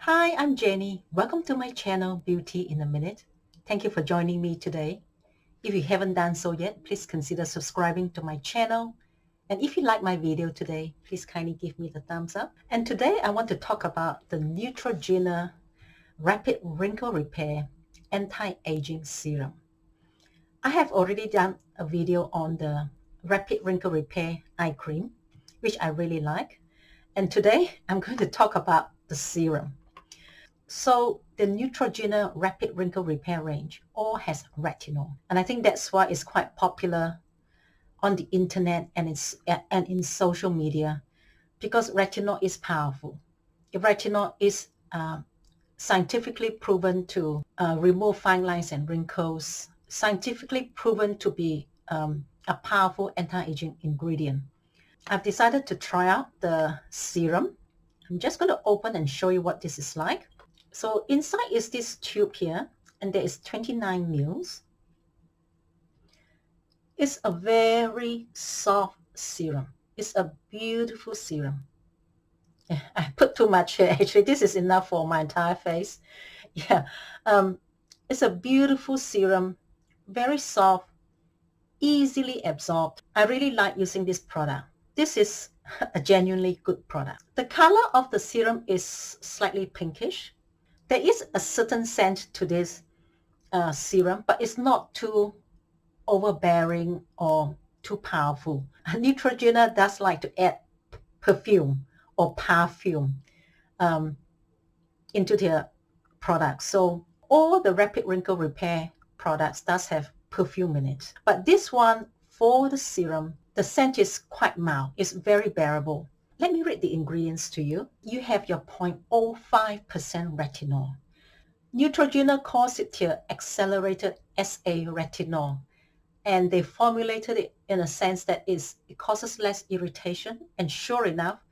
Hi, I'm Jenny. Welcome to my channel, Beauty in a Minute. Thank you for joining me today. If you haven't done so yet, please consider subscribing to my channel. And if you like my video today, please kindly give me the thumbs up. And today I want to talk about the Neutrogena Rapid Wrinkle Repair Anti-Aging Serum. I have already done a video on the Rapid Wrinkle Repair Eye Cream, which I really like. And today I'm going to talk about the serum. So the Neutrogena Rapid Wrinkle Repair range all has retinol. And I think that's why it's quite popular on the internet and in social media, because retinol is powerful. If retinol is scientifically proven to remove fine lines and wrinkles, scientifically proven to be a powerful anti-aging ingredient. I've decided to try out the serum. I'm just going to open and show you what this is like. So inside is this tube here, and there is 29 mils. It's a very soft serum. It's a beautiful serum. I put too much here. Actually, this is enough for my entire face. Yeah, it's a beautiful serum, very soft, easily absorbed. I really like using this product. This is a genuinely good product. The color of the serum is slightly pinkish. There is a certain scent to this serum, but it's not too overbearing or too powerful. Neutrogena does like to add perfume or perfume into their products. So all the Rapid Wrinkle Repair products does have perfume in it. But this one, for the serum, the scent is quite mild. It's very bearable. Let me read the ingredients to you. You have your 0.05% retinol. Neutrogena calls it here accelerated SA retinol, and they formulated it in a sense that it causes less irritation. And sure enough,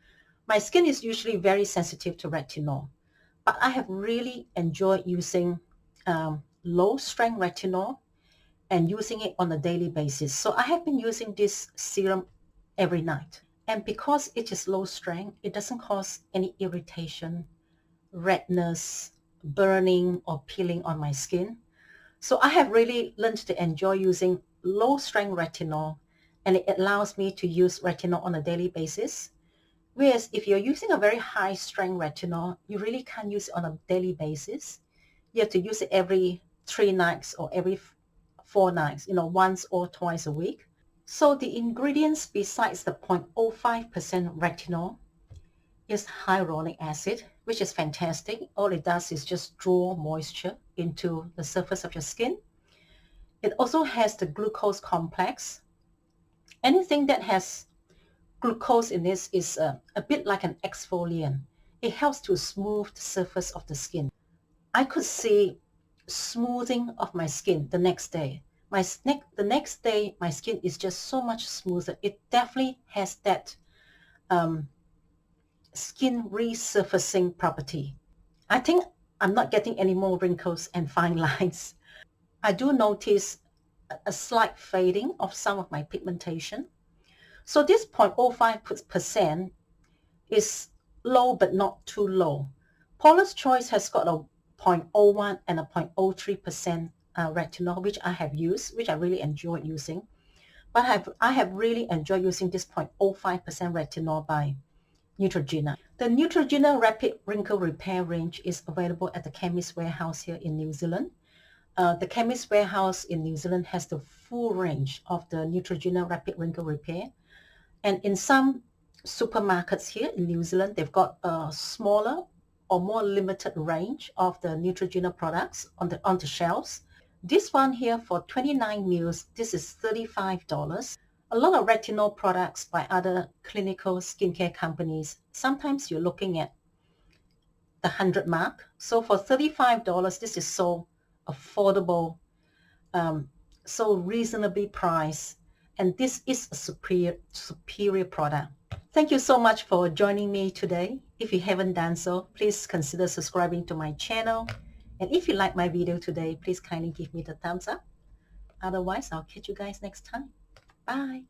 my skin is usually very sensitive to retinol, but I have really enjoyed using low-strength retinol and using it on a daily basis. So I have been using this serum every night. And because it is low strength, it doesn't cause any irritation, redness, burning, or peeling on my skin. So I have really learned to enjoy using low strength retinol, and it allows me to use retinol on a daily basis. Whereas if you're using a very high strength retinol, you really can't use it on a daily basis. You have to use it every 3 nights or every 4 nights, once or twice a week. So the ingredients besides the 0.05% retinol is hyaluronic acid, which is fantastic. All it does is just draw moisture into the surface of your skin. It also has the glucose complex. Anything that has glucose in this is a bit like an exfoliant. It helps to smooth the surface of the skin. I could see smoothing of my skin the next day. The next day, my skin is just so much smoother. It definitely has that skin resurfacing property. I think I'm not getting any more wrinkles and fine lines. I do notice a slight fading of some of my pigmentation. So this 0.05% is low but not too low. Paula's Choice has got a 0.01 and a 0.03% retinol, which I have used, which I really enjoyed using. But I have really enjoyed using this 0.05% retinol by Neutrogena. The Neutrogena Rapid Wrinkle Repair range is available at the Chemist Warehouse here in New Zealand. The Chemist Warehouse in New Zealand has the full range of the Neutrogena Rapid Wrinkle Repair. And in some supermarkets here in New Zealand, they've got a smaller or more limited range of the Neutrogena products on the shelves. This one here for 29 mils, this is $35. A lot of retinol products by other clinical skincare companies, sometimes you're looking at the 100 mark. So for $35, this is so affordable, so reasonably priced, and this is a superior product. Thank you so much for joining me today. If you haven't done so, please consider subscribing to my channel. And if you like my video today, please kindly give me the thumbs up. Otherwise, I'll catch you guys next time. Bye.